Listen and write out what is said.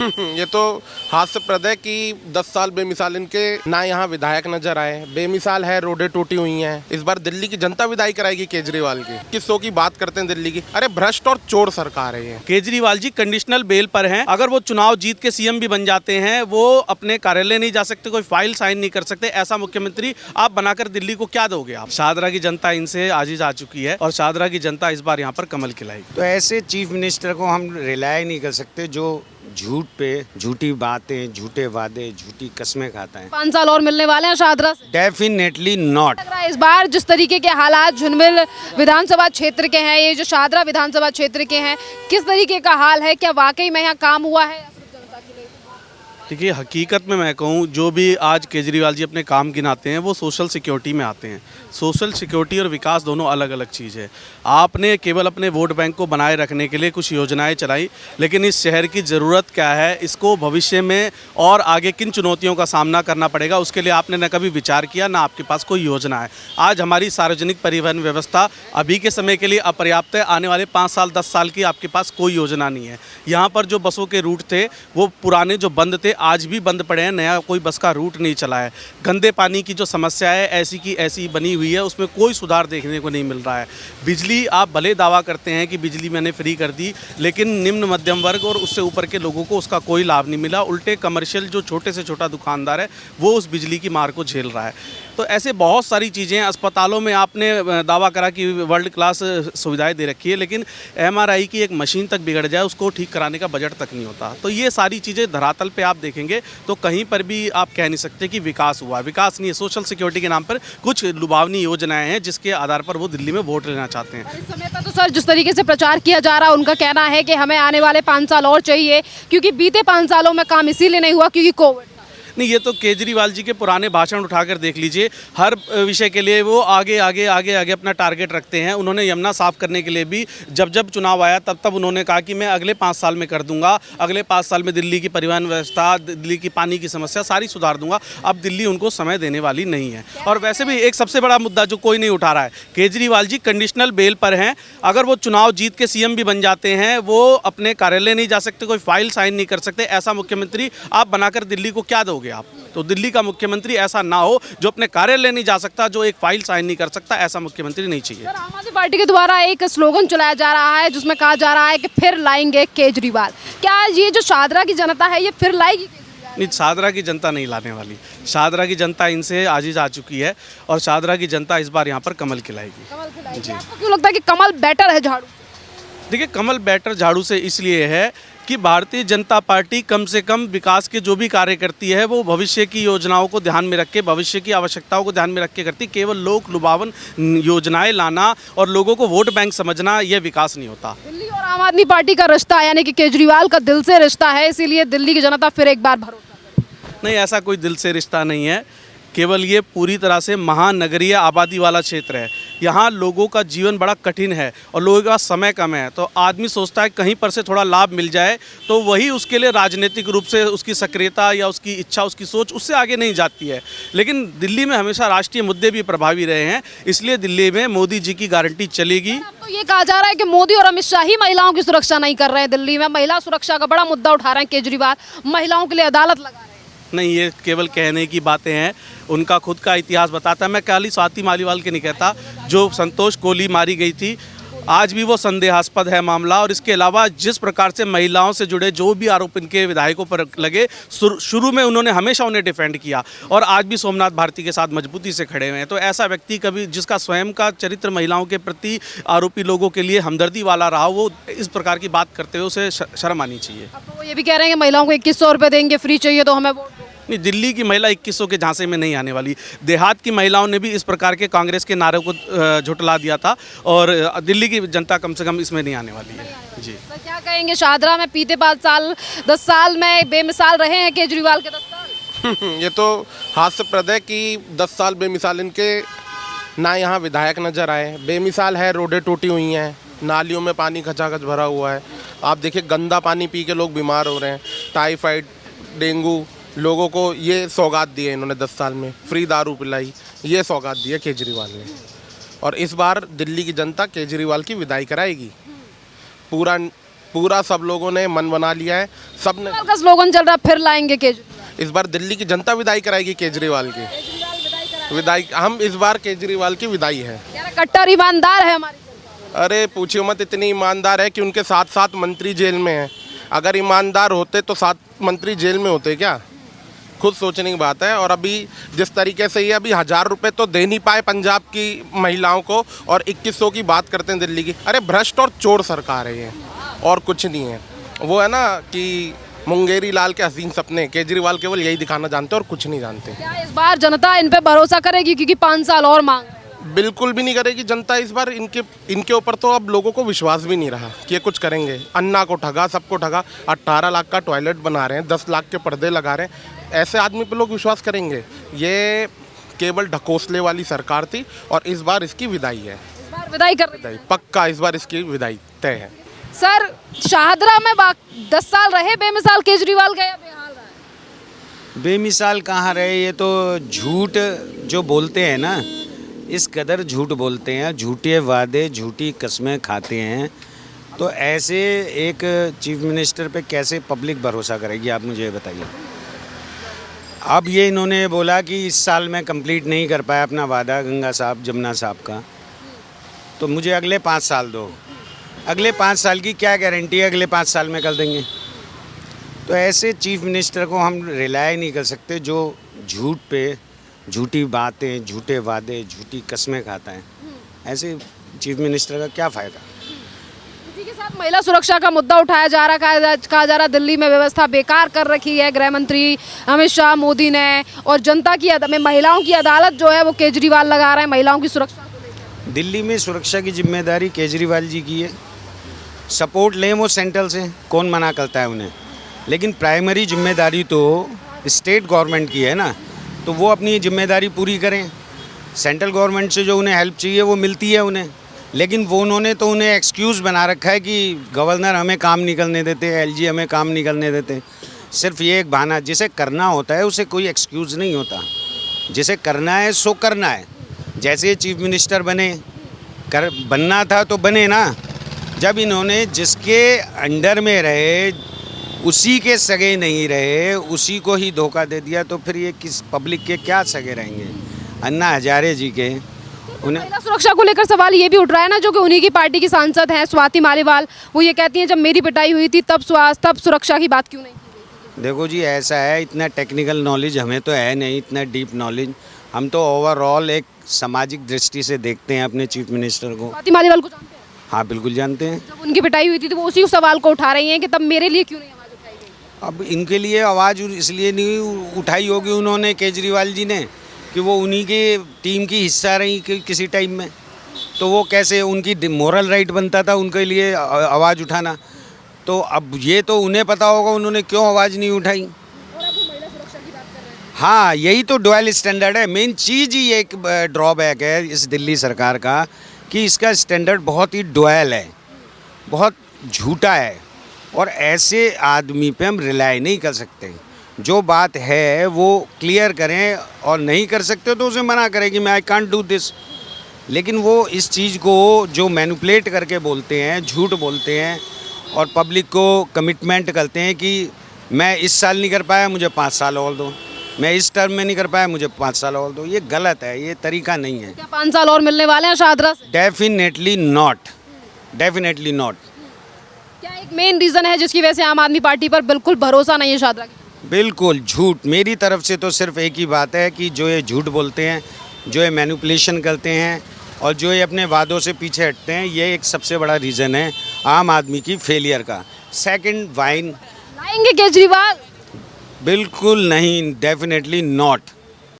ये तो हास्यप्रद है कि 10 साल बेमिसाल इनके ना यहाँ विधायक नजर आए। बेमिसाल है, रोडें टूटी हुई हैं। इस बार दिल्ली की जनता विदाई कराएगी केजरीवाल की। किसों की बात करते हैं दिल्ली की? अरे भ्रष्ट और चोर सरकार है ये। केजरीवाल जी कंडीशनल बेल पर हैं। अगर वो चुनाव जीत के सीएम भी बन जाते हैं, वो अपने कार्यालय नहीं जा सकते, कोई फाइल साइन नहीं कर सकते। ऐसा मुख्यमंत्री आप बनाकर दिल्ली को क्या दोगे आप? शाहदरा की जनता इनसे आजीज आ चुकी है और शाहदरा की जनता इस बार यहाँ पर कमल खिलाएगी। तो ऐसे चीफ मिनिस्टर को हम रिलाय नहीं कर सकते जो झूठ पे झूठी बातें, झूठे वादे, झूठी कस्में खाता है। 5 साल और मिलने वाले हैं शाहदरा से। Definitely not. लग रहा है इस बार जिस तरीके के हालात झुनमिल विधानसभा क्षेत्र के हैं, ये जो शाहदरा विधानसभा क्षेत्र के हैं, किस तरीके का हाल है? क्या वाकई में यहाँ काम हुआ है जनता के लिए? देखिए, हकीकत में मैं कहूँ, जो भी आज केजरीवाल जी अपने काम गिनाते हैं वो सोशल सिक्योरिटी में आते हैं। सोशल सिक्योरिटी और विकास दोनों अलग अलग चीज़ है। आपने केवल अपने वोट बैंक को बनाए रखने के लिए कुछ योजनाएं चलाई, लेकिन इस शहर की ज़रूरत क्या है, इसको भविष्य में और आगे किन चुनौतियों का सामना करना पड़ेगा, उसके लिए आपने न कभी विचार किया, ना आपके पास कोई योजना है। आज हमारी सार्वजनिक परिवहन व्यवस्था अभी के समय के लिए अपर्याप्त है। आने वाले 5 साल 10 साल की आपके पास कोई योजना नहीं है। यहाँ पर जो बसों के रूट थे वो पुराने जो बंद थे आज भी बंद पड़े हैं, नया कोई बस का रूट नहीं चला है। गंदे पानी की जो समस्या है ऐसी की ऐसी बनी हुई है, उसमें कोई सुधार देखने को नहीं मिल रहा है। बिजली आप भले दावा करते हैं कि बिजली मैंने फ्री कर दी, लेकिन निम्न मध्यम वर्ग और उससे ऊपर के लोगों को उसका कोई लाभ नहीं मिला। उल्टे कमर्शियल जो छोटे से छोटा दुकानदार है वो उस बिजली की मार को झेल रहा है। तो ऐसे बहुत सारी चीज़ें। अस्पतालों में आपने दावा करा कि वर्ल्ड क्लास सुविधाएं दे रखी है, लेकिन एमआरआई की एक मशीन तक बिगड़ जाए उसको ठीक कराने का बजट तक नहीं होता। तो ये सारी चीज़ें धरातल पे आप देखेंगे तो कहीं पर भी आप कह नहीं सकते कि विकास हुआ। विकास नहीं है। सोशल सिक्योरिटी के नाम पर कुछ लुभावनी योजनाएं हैं जिसके आधार पर वो दिल्ली में वोट लेना चाहते हैं। इस समय पर तो सर जिस तरीके से प्रचार किया जा रहा है, उनका कहना है कि हमें आने वाले 5 साल और चाहिए, क्योंकि बीते 5 सालों में काम इसीलिए नहीं हुआ क्योंकि कोविड। नहीं, ये तो केजरीवाल जी के पुराने भाषण उठाकर देख लीजिए। हर विषय के लिए वो आगे आगे आगे आगे अपना टारगेट रखते हैं। उन्होंने यमुना साफ करने के लिए भी जब जब चुनाव आया तब तब उन्होंने कहा कि मैं अगले 5 साल में कर दूंगा, अगले 5 साल में दिल्ली की परिवहन व्यवस्था, दिल्ली की पानी की समस्या सारी सुधार दूंगा। अब दिल्ली उनको समय देने वाली नहीं है। और वैसे भी एक सबसे बड़ा मुद्दा जो कोई नहीं उठा रहा है, केजरीवाल जी कंडीशनल बेल पर हैं। अगर वो चुनाव जीत के सीएम भी बन जाते हैं, वो अपने कार्यालय नहीं जा सकते, कोई फाइल साइन नहीं कर सकते। ऐसा मुख्यमंत्री आप बनाकर दिल्ली को क्या दोगे आप? तो दिल्ली का मुख्यमंत्री ऐसा ना हो जो अपने कार्यालय नहीं जा सकता, जो एक फाइल साइन नहीं कर सकता। ऐसा मुख्यमंत्री नहीं चाहिए। सर, आम आदमी पार्टी के द्वारा एक स्लोगन चलाया जा रहा है जिसमें कहा जा रहा है कि फिर लाएंगे केजरीवाल। क्या ये जो शाहदरा की जनता है ये फिर लाएगी केजरीवाल? नहीं, शाहदरा की जनता नहीं लाने वाली। शाहदरा की जनता इनसे आजीज आ चुकी है और शाहदरा की जनता इस बार यहाँ पर कमल खिलाएगी। कमल खिलाएगी। जी। आपको क्यों लगता है कि कमल बेटर है झाड़ू? देखिए, कमल बेटर झाड़ू से इसलिए है कि भारतीय जनता पार्टी कम से कम विकास के जो भी कार्य करती है वो भविष्य की योजनाओं को ध्यान में रख के, भविष्य की आवश्यकताओं को ध्यान में रख के करती। केवल लोक लुभावन योजनाएं लाना और लोगों को वोट बैंक समझना, यह विकास नहीं होता। दिल्ली और आम आदमी पार्टी का रिश्ता यानी कि केजरीवाल का दिल से रिश्ता है, इसीलिए दिल्ली की जनता फिर एक बार भरोसा करेगी। नहीं, ऐसा कोई दिल से रिश्ता नहीं है। केवल ये पूरी तरह से महानगरीय आबादी वाला क्षेत्र है। यहाँ लोगों का जीवन बड़ा कठिन है और लोगों के पास समय कम है। तो आदमी सोचता है कहीं पर से थोड़ा लाभ मिल जाए, तो वही उसके लिए राजनीतिक रूप से उसकी सक्रियता या उसकी इच्छा, उसकी सोच उससे आगे नहीं जाती है। लेकिन दिल्ली में हमेशा राष्ट्रीय मुद्दे भी प्रभावी रहे हैं, इसलिए दिल्ली में मोदी जी की गारंटी चलेगी। अब तो ये कहा जा रहा है कि मोदी और अमित शाह ही महिलाओं की सुरक्षा नहीं कर रहे हैं। दिल्ली में महिला सुरक्षा का बड़ा मुद्दा उठा रहे हैं केजरीवाल, महिलाओं के लिए अदालत लगा रहे हैं। नहीं, ये केवल कहने की बातें हैं। उनका खुद का इतिहास बताता है। मैं खाली स्वाति मालीवाल के नहीं कहता, जो संतोष कोहली मारी गई थी, आज भी वो संदेहास्पद है मामला। और इसके अलावा जिस प्रकार से महिलाओं से जुड़े जो भी आरोप इनके विधायकों पर लगे, शुरू में उन्होंने हमेशा उन्हें डिफेंड किया और आज भी सोमनाथ भारती के साथ मजबूती से खड़े हुए हैं। तो ऐसा व्यक्ति कभी जिसका स्वयं का चरित्र महिलाओं के प्रति आरोपी लोगों के लिए हमदर्दी वाला रहा, वो इस प्रकार की बात करते हुए उसे शर्म आनी चाहिए। अब तो वो ये भी कह रहे हैं कि महिलाओं को 2100 रुपये देंगे, फ्री चाहिए तो हमें वोट दो। नहीं, दिल्ली की महिला 2100 के झांसे में नहीं आने वाली। देहात की महिलाओं ने भी इस प्रकार के कांग्रेस के नारे को झुठला दिया था और दिल्ली की जनता कम से कम इसमें नहीं आने वाली है। जी सर, क्या कहेंगे? शाहदरा में बीते 5 साल 10 साल में बेमिसाल रहे हैं केजरीवाल के 10 साल। ये तो हास्यप्रद है कि 10 साल बेमिसाल इनके ना यहाँ विधायक नजर आए। बेमिसाल है, रोडें टूटी हुई हैं, नालियों में पानी खचाखच भरा हुआ है। आप देखिए, गंदा पानी पी के लोग बीमार हो रहे हैं। टाइफाइड, डेंगू, लोगों को ये सौगात दी है इन्होंने 10 साल में। फ्री दारू पिलाई, ये सौगात दी है केजरीवाल ने। और इस बार दिल्ली की जनता केजरीवाल की विदाई कराएगी। पूरा पूरा सब लोगों ने मन बना लिया है, सब ने। का स्लोगन चल रहा है, फिर लाएंगे केजरीवाल। इस बार दिल्ली की जनता विदाई कराएगी केजरीवाल की। विदाई हम इस बार केजरीवाल की विदाई है। कह रहे कट्टर ईमानदार है हमारी सरकार। अरे पूछियो मत, इतनी ईमानदार है कि उनके 7 मंत्री जेल में हैं। अगर ईमानदार होते तो 7 मंत्री जेल में होते क्या? खुद सोचने की बात है। और अभी जिस तरीके से ये अभी 1000 रुपये तो दे नहीं पाए पंजाब की महिलाओं को, और 2100 की बात करते हैं दिल्ली की। अरे भ्रष्ट और चोर सरकार है ये, और कुछ नहीं है। वो है ना कि मुंगेरी लाल के हसीन सपने, केजरीवाल केवल यही दिखाना जानते हैं और कुछ नहीं जानते। क्या इस बार जनता इन पे भरोसा करेगी, क्योंकि 5 साल और मांग रहे हैं? बिल्कुल भी नहीं करेगी जनता इस बार। इनके ऊपर तो अब लोगों को विश्वास भी नहीं रहा कि ये कुछ करेंगे। अन्ना को ठगा, सबको ठगा। 18 लाख का टॉयलेट बना रहे हैं, 10 लाख के पर्दे लगा रहे हैं। ऐसे आदमी पे लोग विश्वास करेंगे? ये केवल ढकोसले वाली सरकार थी, और इस बार इसकी विदाई है। इस बार विदाई कर रही है। पक्का इस बार इसकी विदाई तय है। सर, शाहदरा में 10 साल रहे बेमिसाल केजरीवाल का, या बेहाल रहा है? बेमिसाल कहाँ रहे, ये तो झूठ जो बोलते हैं ना, इस कदर झूठ बोलते हैं, झूठे वादे झूठी कस्में खाते हैं। तो ऐसे एक चीफ मिनिस्टर पे कैसे पब्लिक भरोसा करेगी, आप मुझे बताइए। अब ये इन्होंने बोला कि इस साल में कंप्लीट नहीं कर पाया अपना वादा गंगा साहब जमुना साहब का, तो मुझे अगले 5 साल दो। अगले 5 साल की क्या गारंटी है अगले 5 साल में कर देंगे? तो ऐसे चीफ मिनिस्टर को हम रिलाय नहीं कर सकते जो झूठ पे झूठी बातें, झूठे वादे, झूठी कस्में खाता है। ऐसे चीफ मिनिस्टर का क्या फ़ायदा? इसी के साथ महिला सुरक्षा का मुद्दा उठाया जा रहा, कहा जा रहा दिल्ली में व्यवस्था बेकार कर रखी है गृह मंत्री अमित शाह मोदी ने, और जनता की महिलाओं की अदालत जो है वो केजरीवाल लगा रहे हैं महिलाओं की सुरक्षा को लेकर। दिल्ली में सुरक्षा की जिम्मेदारी केजरीवाल जी की है। सपोर्ट लें वो सेंट्रल से, कौन मना करता है उन्हें, लेकिन प्राइमरी जिम्मेदारी तो स्टेट गवर्नमेंट की है ना, तो वो अपनी जिम्मेदारी पूरी करें। सेंट्रल गवर्नमेंट से जो उन्हें हेल्प चाहिए वो मिलती है उन्हें, लेकिन वो उन्होंने तो उन्हें एक्सक्यूज़ बना रखा है कि गवर्नर हमें काम नहीं करने देते, एलजी हमें काम नहीं करने देते। सिर्फ ये एक बहाना, जिसे करना होता है उसे कोई एक्सक्यूज़ नहीं होता। जिसे करना है सो करना है। जैसे चीफ मिनिस्टर बनना था तो बने ना। जब इन्होंने जिसके अंडर में रहे उसी के सगे नहीं रहे, उसी को ही धोखा दे दिया, तो फिर ये किस पब्लिक के क्या सगे रहेंगे? अन्ना हजारे जी के उन्हें महिला सुरक्षा को लेकर सवाल ये भी उठ रहा है ना, जो कि उन्हीं की पार्टी की सांसद हैं स्वाति मालीवाल, वो ये कहती हैं जब मेरी पिटाई हुई थी तब सुरक्षा की बात क्यों नहीं की? देखो जी, ऐसा है, इतना टेक्निकल नॉलेज हमें तो है नहीं, इतना डीप नॉलेज। हम तो ओवरऑल एक सामाजिक दृष्टि से देखते हैं अपने चीफ मिनिस्टर को। स्वाति मालीवाल को जानते हैं? हाँ बिल्कुल जानते हैं। जब उनकी पिटाई हुई थी तो वो उसी सवाल को उठा रही हैं कि तब मेरे लिए क्यों नहीं आवाज़ उठाई गई? अब इनके लिए आवाज़ इसलिए नहीं उठाई होगी उन्होंने, केजरीवाल जी ने, कि वो उन्हीं के टीम की हिस्सा रही किसी टाइम में, तो वो कैसे उनकी मोरल राइट बनता था उनके लिए आवाज़ उठाना। तो अब ये तो उन्हें पता होगा उन्होंने क्यों आवाज़ नहीं उठाई। और अब वो महिला सुरक्षा की बात कर रहे हैं। हाँ, यही तो डुअल स्टैंडर्ड है। मेन चीज़ ही एक ड्रॉबैक है इस दिल्ली सरकार का, कि इसका स्टैंडर्ड बहुत ही डुअल है, बहुत झूठा है, और ऐसे आदमी पे हम रिलाई नहीं कर सकते। जो बात है वो क्लियर करें, और नहीं कर सकते तो उसे मना करें कि मैं आई कांट डू दिस। लेकिन वो इस चीज़ को जो मैनिपुलेट करके बोलते हैं, झूठ बोलते हैं, और पब्लिक को कमिटमेंट करते हैं कि मैं इस साल नहीं कर पाया मुझे 5 साल और दो, मैं इस टर्म में नहीं कर पाया मुझे 5 साल और दो। ये गलत है, ये तरीका नहीं है। क्या 5 साल और मिलने वाले हैं शाहदरा से? Definitely not, definitely not. क्या एक मेन रीज़न है जिसकी वजह से आम आदमी पार्टी पर बिल्कुल भरोसा नहीं है शाहदरा की? बिल्कुल झूठ। मेरी तरफ से तो सिर्फ एक ही बात है कि जो ये झूठ बोलते हैं, जो ये मैनिपुलेशन करते हैं, और जो ये अपने वादों से पीछे हटते हैं, ये एक सबसे बड़ा रीज़न है आम आदमी की फेलियर का। सेकंड, वाइन लाएंगे केजरीवाल? बिल्कुल नहीं, डेफिनेटली नॉट।